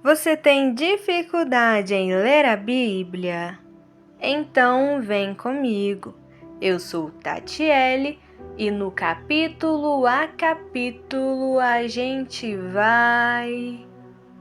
Você tem dificuldade em ler a Bíblia? Então vem comigo. Eu sou Tatiele e no capítulo a capítulo a gente vai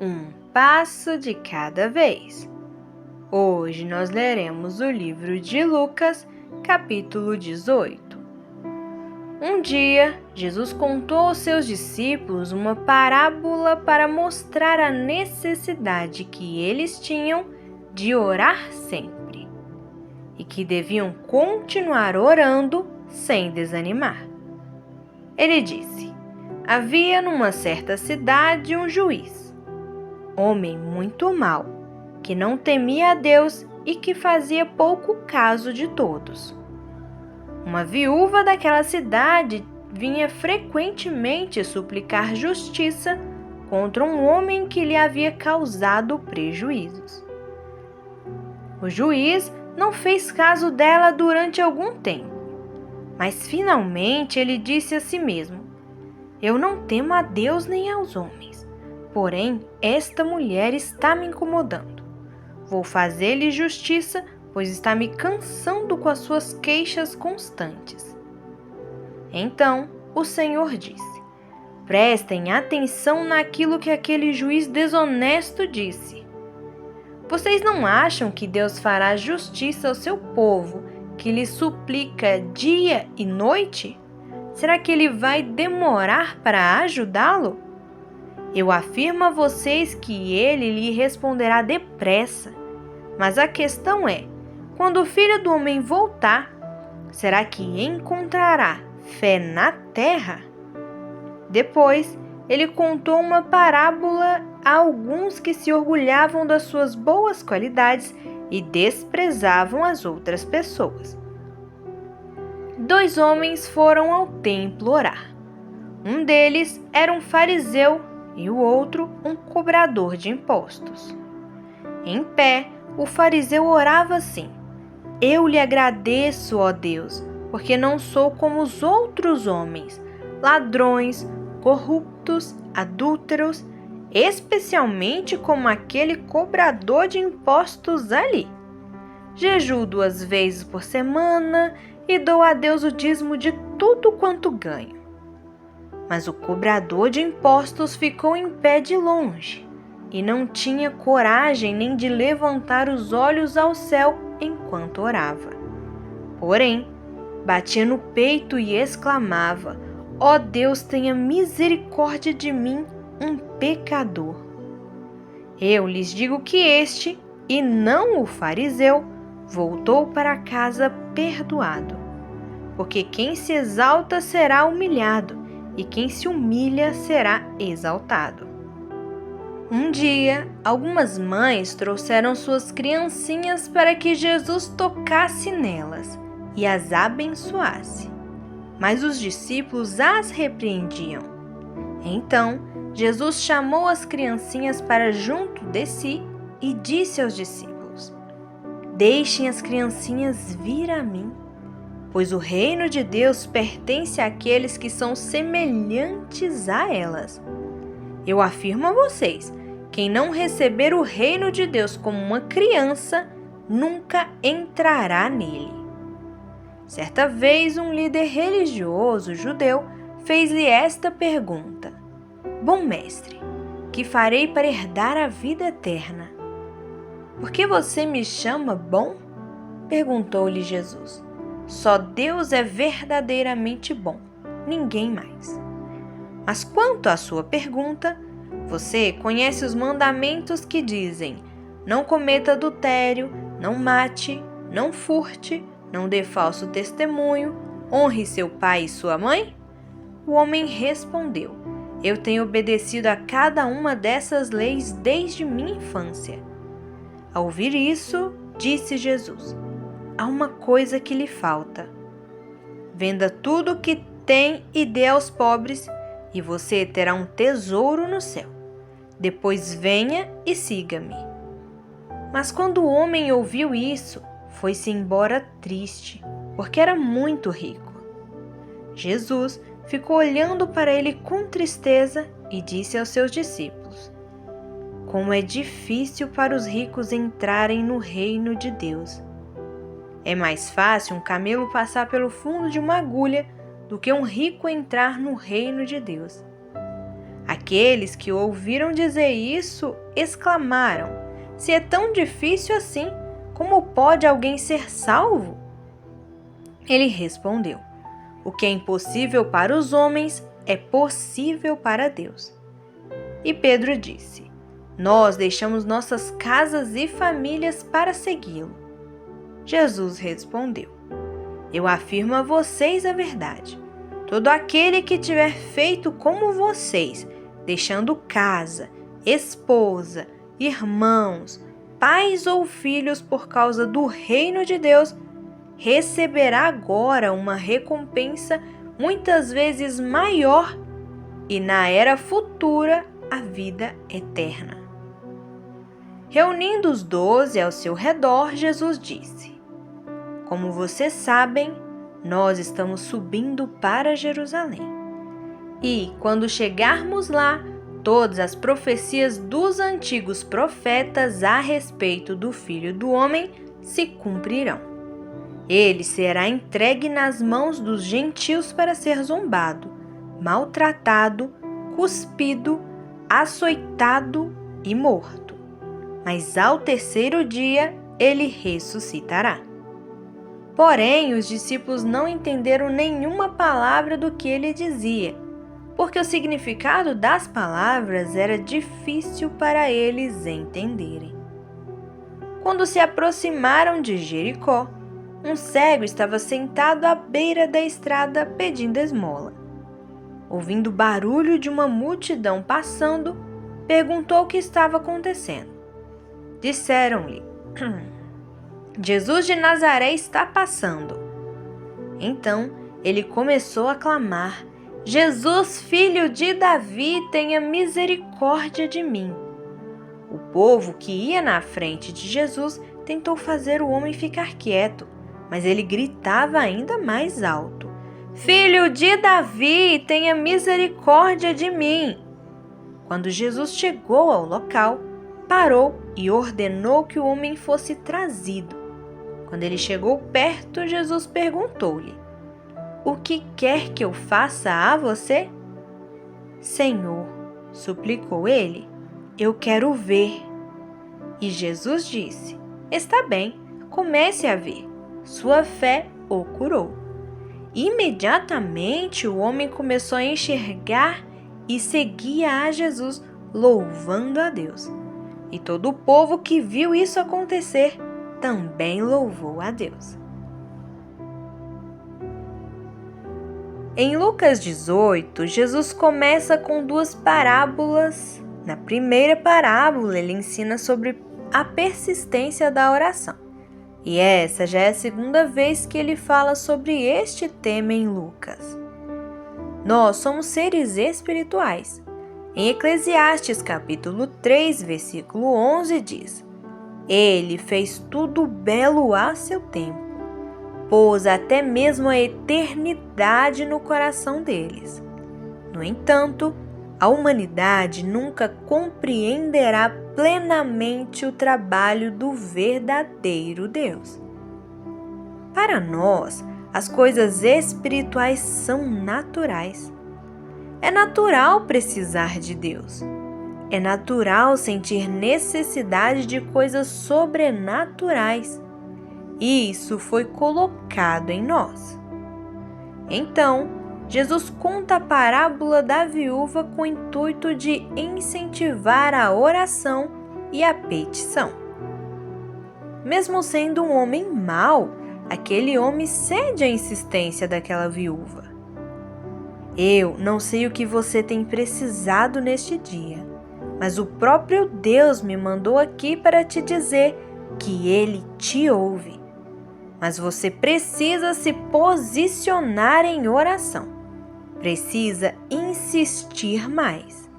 um passo de cada vez. Hoje nós leremos o livro de Lucas, capítulo 18. Um dia, Jesus contou aos seus discípulos uma parábola para mostrar a necessidade que eles tinham de orar sempre e que deviam continuar orando sem desanimar. Ele disse: havia numa certa cidade um juiz, homem muito mau, que não temia a Deus e que fazia pouco caso de todos. Uma viúva daquela cidade vinha frequentemente suplicar justiça contra um homem que lhe havia causado prejuízos. O juiz não fez caso dela durante algum tempo, mas finalmente ele disse a si mesmo: eu não temo a Deus nem aos homens, porém esta mulher está me incomodando. Vou fazer-lhe justiça, pois está me cansando com as suas queixas constantes. Então o Senhor disse: prestem atenção naquilo que aquele juiz desonesto disse. Vocês não acham que Deus fará justiça ao seu povo, que lhe suplica dia e noite? Será que ele vai demorar para ajudá-lo? Eu afirmo a vocês que ele lhe responderá depressa. Mas a questão é: quando o Filho do Homem voltar, será que encontrará fé na terra? Depois, ele contou uma parábola a alguns que se orgulhavam das suas boas qualidades e desprezavam as outras pessoas. 2 homens foram ao templo orar. Um deles era um fariseu e o outro um cobrador de impostos. Em pé, o fariseu orava assim: eu lhe agradeço, ó Deus, porque não sou como os outros homens, ladrões, corruptos, adúlteros, especialmente como aquele cobrador de impostos ali. Jejuo 2 vezes por semana e dou a Deus o dízimo de tudo quanto ganho. Mas o cobrador de impostos ficou em pé de longe e não tinha coragem nem de levantar os olhos ao céu enquanto orava. Porém, batia no peito e exclamava: ó Deus, tenha misericórdia de mim, um pecador. Eu lhes digo que este, e não o fariseu, voltou para casa perdoado. Porque quem se exalta será humilhado, e quem se humilha será exaltado. Um dia, algumas mães trouxeram suas criancinhas para que Jesus tocasse nelas e as abençoasse. Mas os discípulos as repreendiam. Então, Jesus chamou as criancinhas para junto de si e disse aos discípulos: deixem as criancinhas vir a mim, pois o reino de Deus pertence àqueles que são semelhantes a elas. Eu afirmo a vocês: quem não receber o reino de Deus como uma criança, nunca entrará nele. Certa vez, um líder religioso judeu fez-lhe esta pergunta: bom mestre, que farei para herdar a vida eterna? Por que você me chama bom? Perguntou-lhe Jesus. Só Deus é verdadeiramente bom, ninguém mais. Mas quanto à sua pergunta, você conhece os mandamentos que dizem: não cometa adultério, não mate, não furte, não dê falso testemunho, honre seu pai e sua mãe? O homem respondeu: eu tenho obedecido a cada uma dessas leis desde minha infância. Ao ouvir isso, disse Jesus: há uma coisa que lhe falta. Venda tudo o que tem e dê aos pobres, e você terá um tesouro no céu. Depois venha e siga-me. Mas quando o homem ouviu isso, foi-se embora triste, porque era muito rico. Jesus ficou olhando para ele com tristeza e disse aos seus discípulos: como é difícil para os ricos entrarem no reino de Deus. É mais fácil um camelo passar pelo fundo de uma agulha do que um rico entrar no reino de Deus. Aqueles que ouviram dizer isso exclamaram: se é tão difícil assim, como pode alguém ser salvo? Ele respondeu: o que é impossível para os homens é possível para Deus. E Pedro disse: nós deixamos nossas casas e famílias para segui-lo. Jesus respondeu: eu afirmo a vocês a verdade. Todo aquele que tiver feito como vocês, deixando casa, esposa, irmãos, pais ou filhos por causa do reino de Deus, receberá agora uma recompensa muitas vezes maior e na era futura a vida eterna. Reunindo os 12 ao seu redor, Jesus disse: como vocês sabem, nós estamos subindo para Jerusalém. E, quando chegarmos lá, todas as profecias dos antigos profetas a respeito do Filho do Homem se cumprirão. Ele será entregue nas mãos dos gentios para ser zombado, maltratado, cuspido, açoitado e morto. Mas ao terceiro dia ele ressuscitará. Porém, os discípulos não entenderam nenhuma palavra do que ele dizia, porque o significado das palavras era difícil para eles entenderem. Quando se aproximaram de Jericó, um cego estava sentado à beira da estrada pedindo esmola. Ouvindo o barulho de uma multidão passando, perguntou o que estava acontecendo. Disseram-lhe: Jesus de Nazaré está passando. Então ele começou a clamar: Jesus, filho de Davi, tenha misericórdia de mim. O povo que ia na frente de Jesus tentou fazer o homem ficar quieto, mas ele gritava ainda mais alto: Filho de Davi, tenha misericórdia de mim. Quando Jesus chegou ao local, parou e ordenou que o homem fosse trazido. Quando ele chegou perto, Jesus perguntou-lhe: o que quer que eu faça a você? Senhor, suplicou ele, eu quero ver. E Jesus disse: está bem, comece a ver. Sua fé o curou. Imediatamente o homem começou a enxergar e seguia a Jesus, louvando a Deus. E todo o povo que viu isso acontecer também louvou a Deus. Em Lucas 18, Jesus começa com duas parábolas. Na primeira parábola, ele ensina sobre a persistência da oração. E essa já é a segunda vez que ele fala sobre este tema em Lucas. Nós somos seres espirituais. Em Eclesiastes capítulo 3, versículo 11 diz: Ele fez tudo belo a seu tempo, pôs até mesmo a eternidade no coração deles. No entanto, a humanidade nunca compreenderá plenamente o trabalho do verdadeiro Deus. Para nós, as coisas espirituais são naturais. É natural precisar de Deus. É natural sentir necessidade de coisas sobrenaturais. E isso foi colocado em nós. Então, Jesus conta a parábola da viúva com o intuito de incentivar a oração e a petição. Mesmo sendo um homem mau, aquele homem cede à insistência daquela viúva. Eu não sei o que você tem precisado neste dia, mas o próprio Deus me mandou aqui para te dizer que Ele te ouve. Mas você precisa se posicionar em oração. Precisa insistir mais.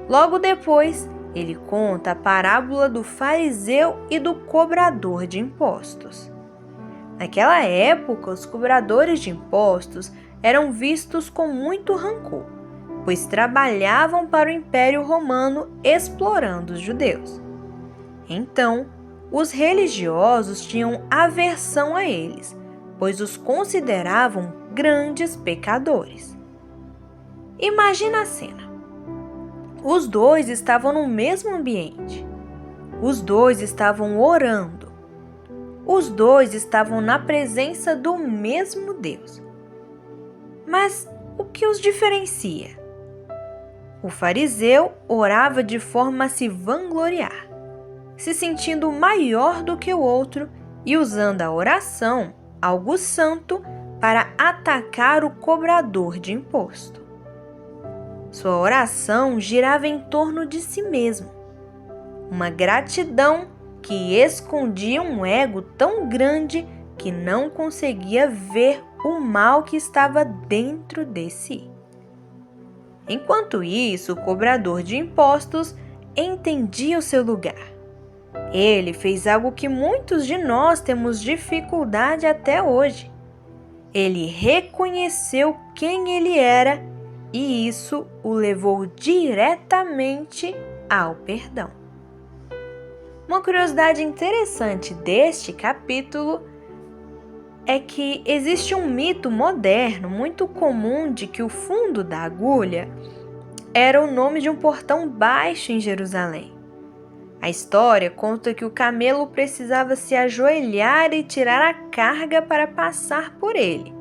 Logo depois, ele conta a parábola do fariseu e do cobrador de impostos. Naquela época, os cobradores de impostos eram vistos com muito rancor, pois trabalhavam para o Império Romano explorando os judeus. Então, os religiosos tinham aversão a eles, pois os consideravam grandes pecadores. Imagina a cena. Os dois estavam no mesmo ambiente. Os dois estavam orando. Os dois estavam na presença do mesmo Deus. Mas o que os diferencia? O fariseu orava de forma a se vangloriar, se sentindo maior do que o outro e usando a oração, algo santo, para atacar o cobrador de imposto. Sua oração girava em torno de si mesmo, uma gratidão que escondia um ego tão grande que não conseguia ver o mal que estava dentro de si. Enquanto isso, o cobrador de impostos entendia o seu lugar. Ele fez algo que muitos de nós temos dificuldade até hoje. Ele reconheceu quem ele era e isso o levou diretamente ao perdão. Uma curiosidade interessante deste capítulo é que existe um mito moderno muito comum de que o fundo da agulha era o nome de um portão baixo em Jerusalém. A história conta que o camelo precisava se ajoelhar e tirar a carga para passar por ele.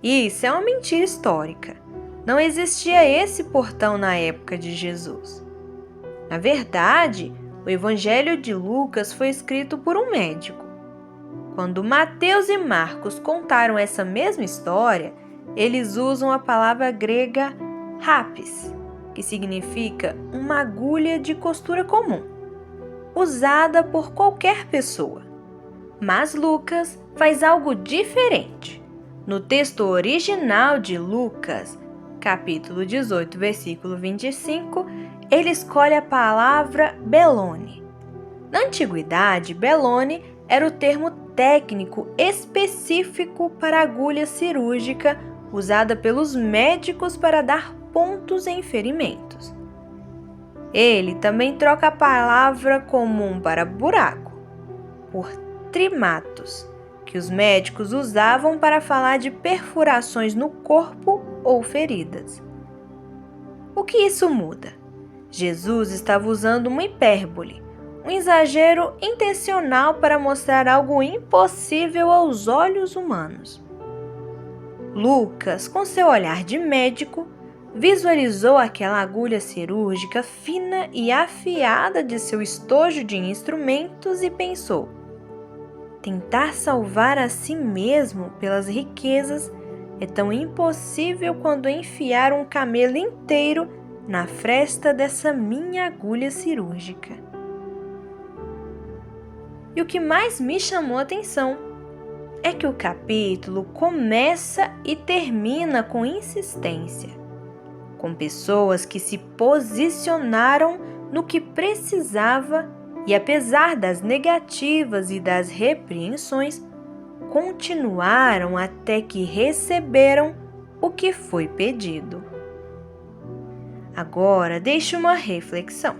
Isso é uma mentira histórica. Não existia esse portão na época de Jesus. Na verdade, o Evangelho de Lucas foi escrito por um médico. Quando Mateus e Marcos contaram essa mesma história, eles usam a palavra grega rapis, que significa uma agulha de costura comum, usada por qualquer pessoa. Mas Lucas faz algo diferente. No texto original de Lucas, capítulo 18, versículo 25, ele escolhe a palavra belone. Na antiguidade, belone era o termo técnico específico para agulha cirúrgica usada pelos médicos para dar pontos em ferimentos. Ele também troca a palavra comum para buraco por trimatos, que os médicos usavam para falar de perfurações no corpo ou feridas. O que isso muda? Jesus estava usando uma hipérbole, um exagero intencional para mostrar algo impossível aos olhos humanos. Lucas, com seu olhar de médico, visualizou aquela agulha cirúrgica fina e afiada de seu estojo de instrumentos e pensou: tentar salvar a si mesmo pelas riquezas é tão impossível quanto enfiar um camelo inteiro na fresta dessa minha agulha cirúrgica. E o que mais me chamou a atenção é que o capítulo começa e termina com insistência, com pessoas que se posicionaram no que precisava e, apesar das negativas e das repreensões, continuaram até que receberam o que foi pedido. Agora, deixe uma reflexão.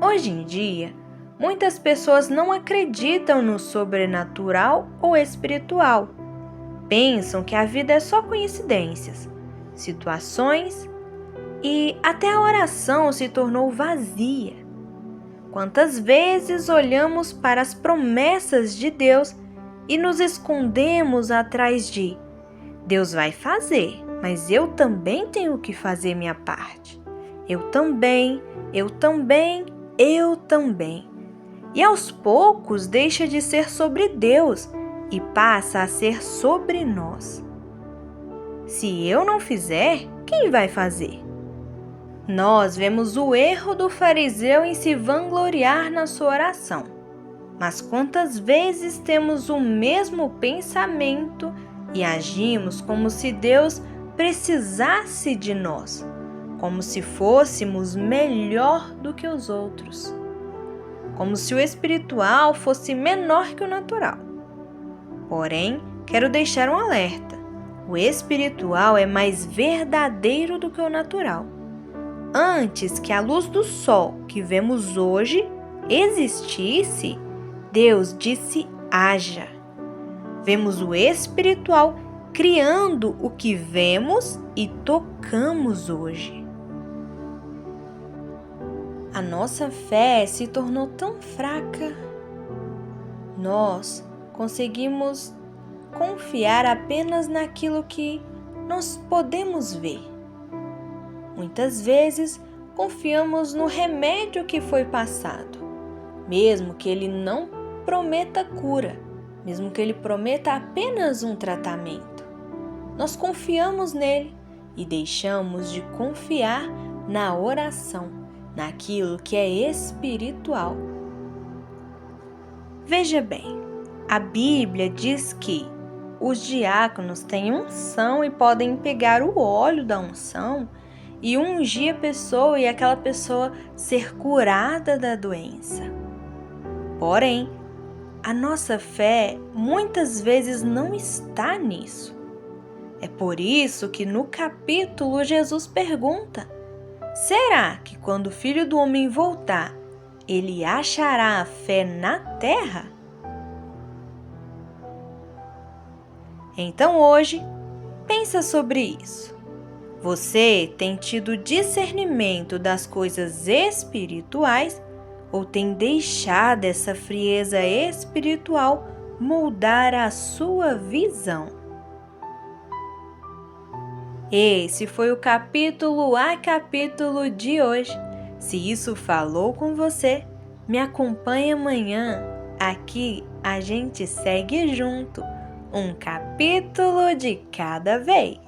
Hoje em dia, muitas pessoas não acreditam no sobrenatural ou espiritual. Pensam que a vida é só coincidências, situações e até a oração se tornou vazia. Quantas vezes olhamos para as promessas de Deus e nos escondemos atrás de Deus vai fazer, mas eu também tenho que fazer minha parte. Eu também. E aos poucos deixa de ser sobre Deus e passa a ser sobre nós. Se eu não fizer, quem vai fazer? Nós vemos o erro do fariseu em se vangloriar na sua oração. Mas quantas vezes temos o mesmo pensamento e agimos como se Deus precisasse de nós, como se fôssemos melhor do que os outros, como se o espiritual fosse menor que o natural. Porém, quero deixar um alerta. O espiritual é mais verdadeiro do que o natural. Antes que a luz do sol que vemos hoje existisse, Deus disse: haja. Vemos o espiritual criando o que vemos e tocamos hoje. A nossa fé se tornou tão fraca. Nós conseguimos confiar apenas naquilo que nós podemos ver. Muitas vezes confiamos no remédio que foi passado, mesmo que ele não prometa cura, mesmo que ele prometa apenas um tratamento. Nós confiamos nele e deixamos de confiar na oração, naquilo que é espiritual. Veja bem, a Bíblia diz que os diáconos têm unção e podem pegar o óleo da unção e ungir a pessoa e aquela pessoa ser curada da doença. Porém, a nossa fé muitas vezes não está nisso. É por isso que no capítulo Jesus pergunta: será que quando o Filho do Homem voltar, ele achará a fé na terra? Então hoje, pensa sobre isso. Você tem tido discernimento das coisas espirituais ou tem deixado essa frieza espiritual moldar a sua visão? Esse foi o capítulo a capítulo de hoje. Se isso falou com você, me acompanhe amanhã. Aqui a gente segue junto, um capítulo de cada vez.